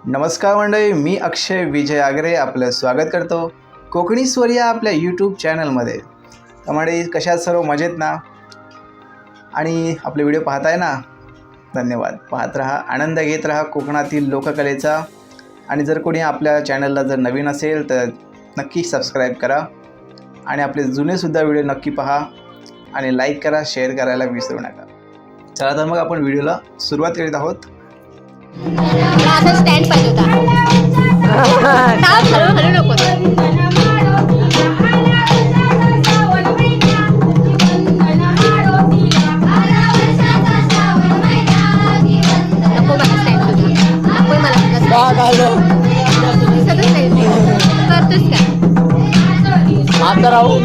नमस्कार मंडळी, मी अक्षय विजय आगरे आपलं स्वागत करतो कोकणी स्वर या आपल्या यूट्यूब चॅनलमध्ये। त्यामुळे कशा सर्व मजेत ना आणि आपले व्हिडिओ पाहताय ना, धन्यवाद। पाहत रहा, आनंद घेत रहा कोकणातील लोककलेचा। आणि जर कोणी आपल्या चॅनलला जर नवीन असेल तर नक्की सबस्क्राईब करा आणि आपले जुनेसुद्धा व्हिडिओ नक्की पहा आणि लाईक करा, शेअर करायला विसरू नका। चला तर मग आपण व्हिडिओला सुरुवात करीत आहोत। असा स्टँड पाहिजे होता। हलू नको करतोस काय आता राहू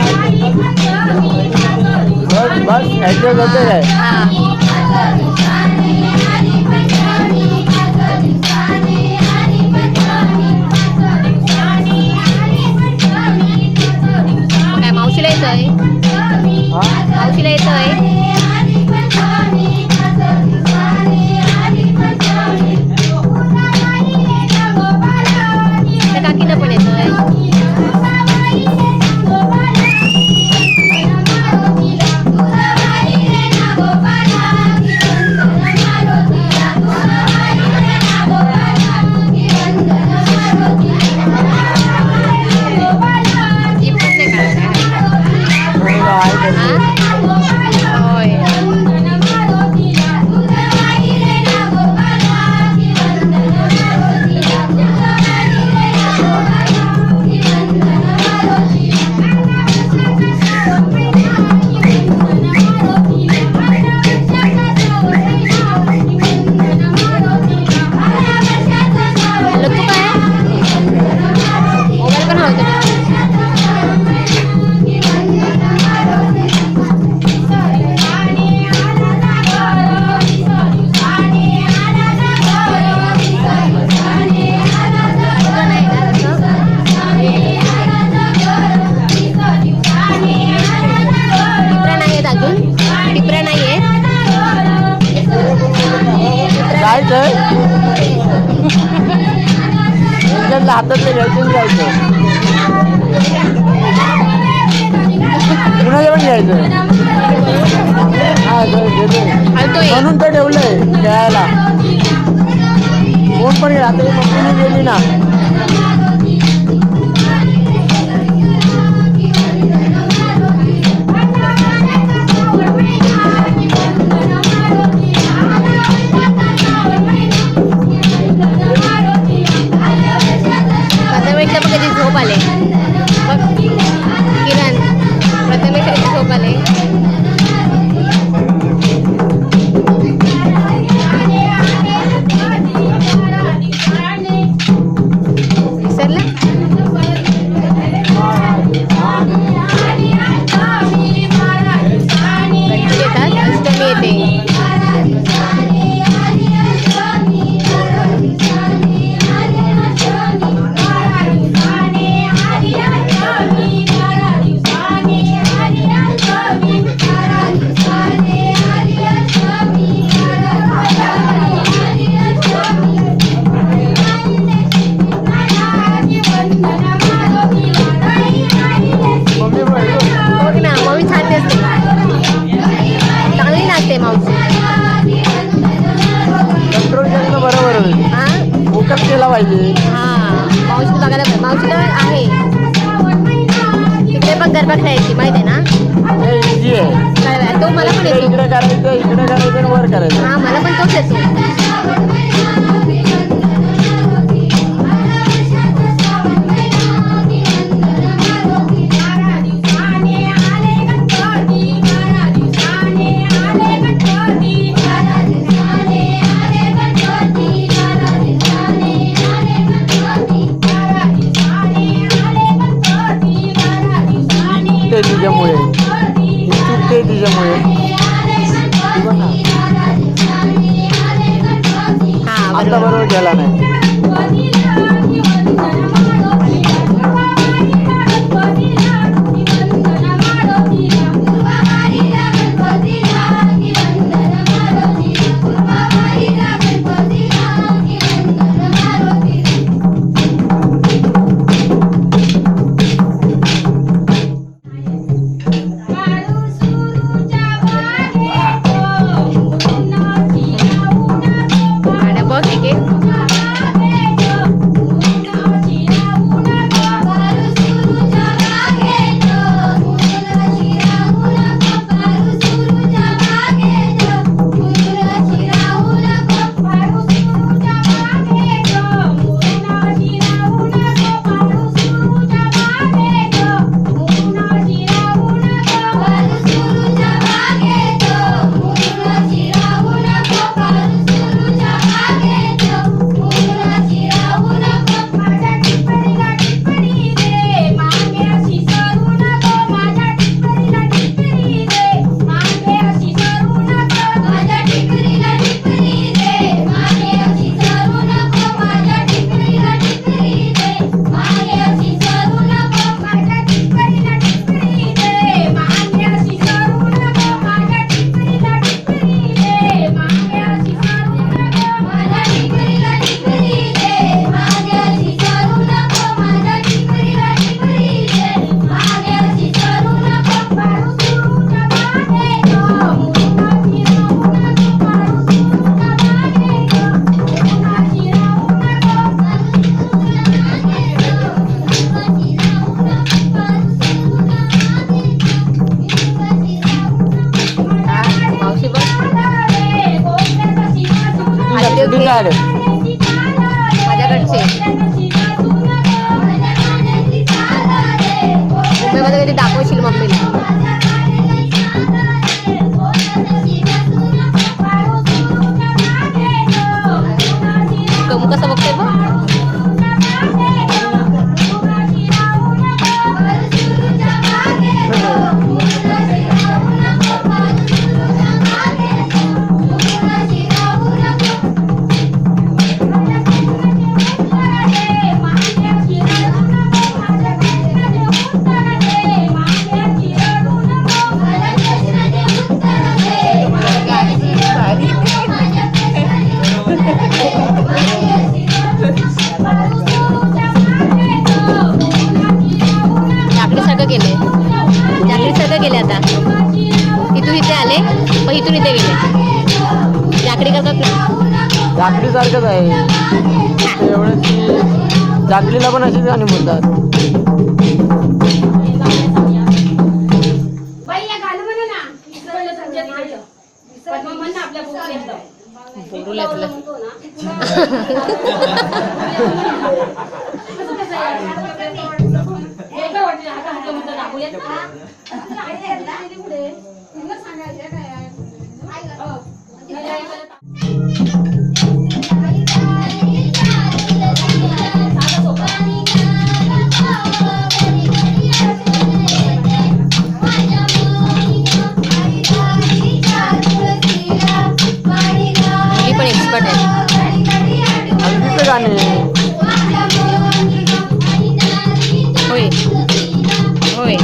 बस ऍडजस्ट होते काय मावशीला येतोय मावशीला येतोय काकीला पण येतोय हातातले घ्यायचं जायचं कुणाला पण घ्यायचं म्हणून तर ठेवलंय खेळायला कोण पण आता मम्मीने गेली ना कधी झोप आले किरण प्रथमेश कधी झोप आले विसरला येतात अष्टमी येते केला पाहिजे मावशी बघायला मावशीला आहे तिकडे पण गरबा खेळायची माहिती आहे ना तो मला पण येतो इकडे करायचं वर करायचं हा मला पण तोच येतो तिच्यामुळे चुकते तिच्यामुळे आता बरोबर गेला नाही बघ एक एक. मावशी बघ किती झाड माझ्याकडचे मुंबईमध्ये कधी दाखवशील मम्मीला. कमू कसं बघते बघ. जाकडीसारखं गेले जाकडीसारखं गेले आता. इथून इथे आले पण इथून इथे गेले. जाकडी करतात ना. जाकडी सारखंच आहे एवढं की जाकडीला पण अशीच गाणी म्हणतात. बोलू लागलं. मुली पण एक्सपर्ट आहे. हल्दीचं गाणे होय होय.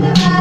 Bye.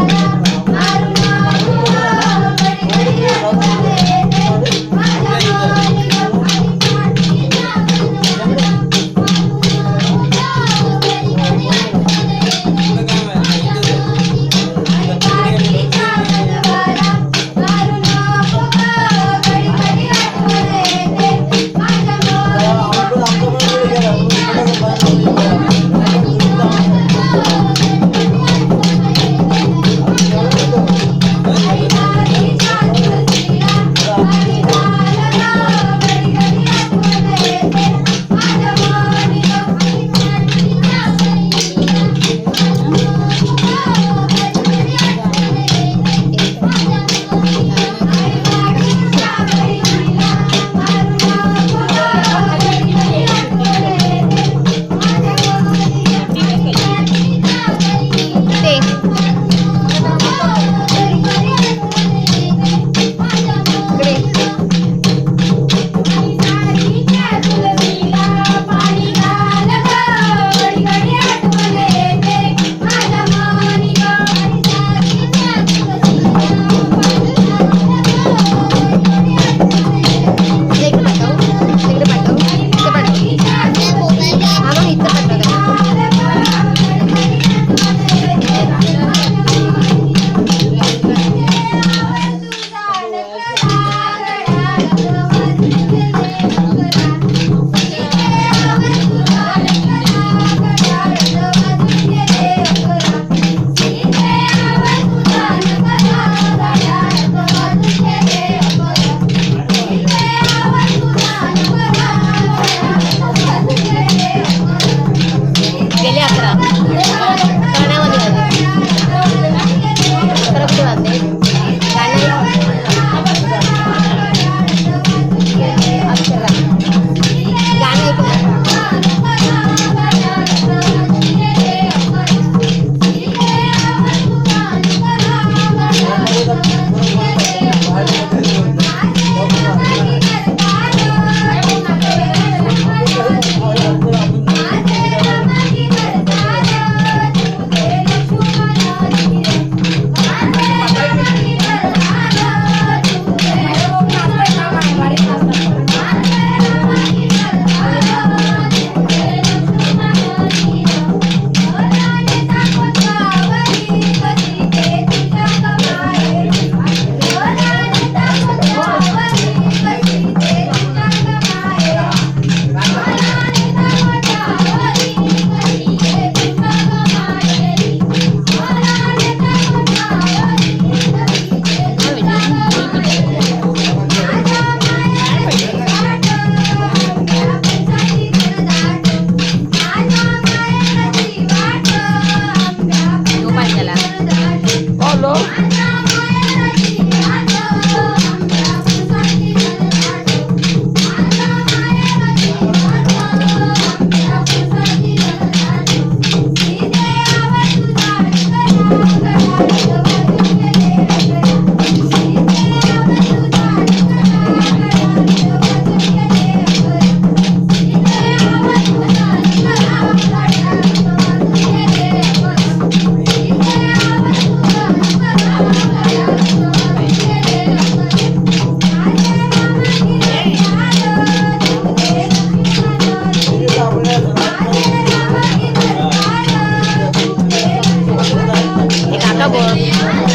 हे काका बघ,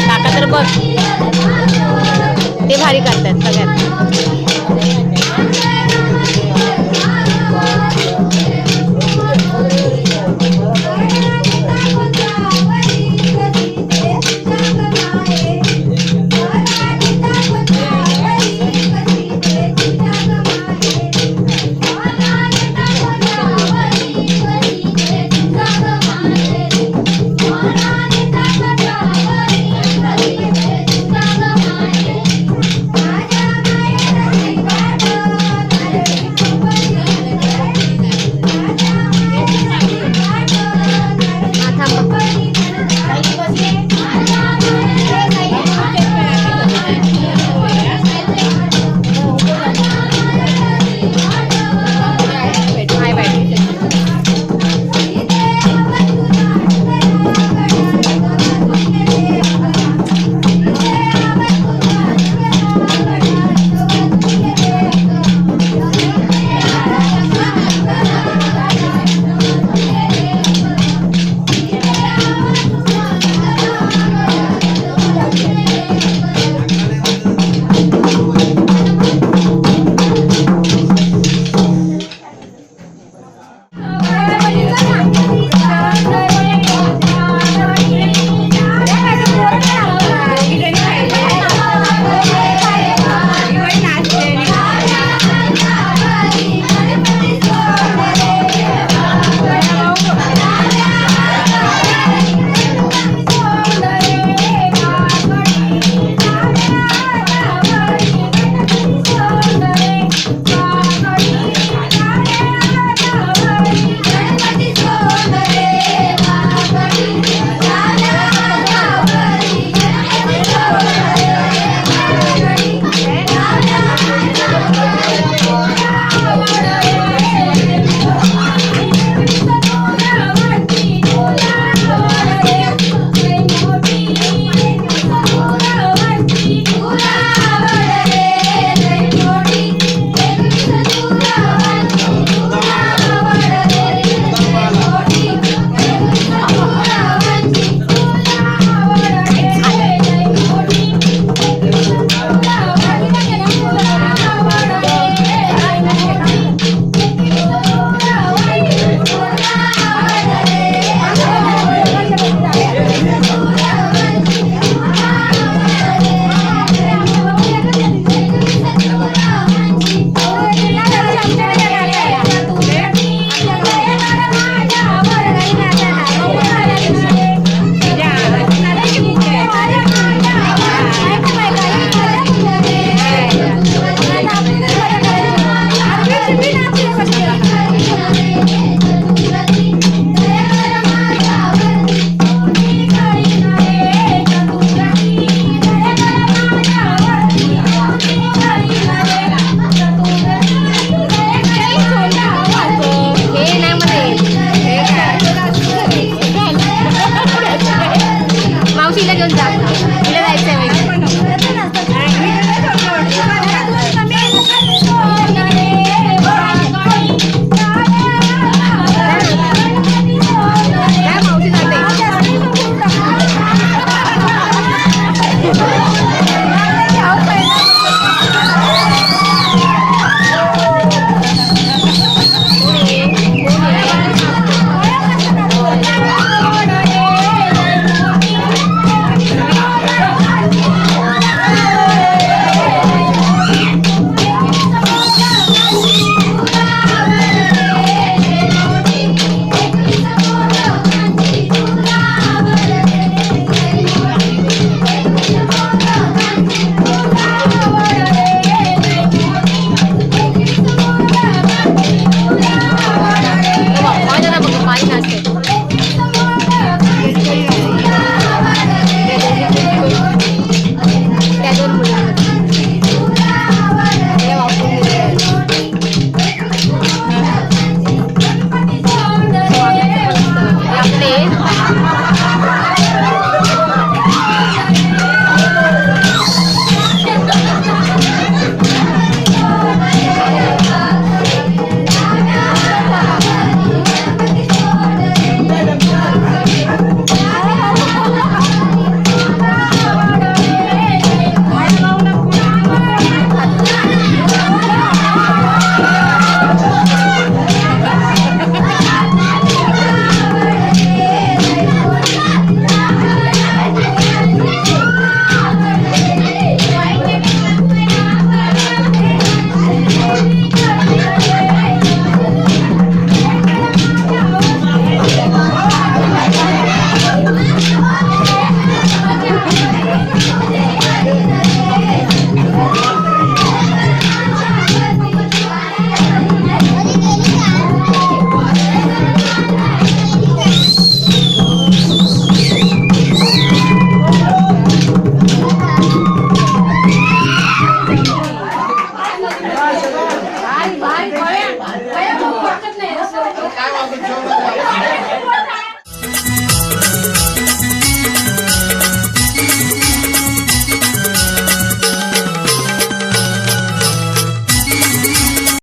काका तर बघ ते भारी करतात सगळ्यात. मावशीला घेऊन जा, तिला जायचंय.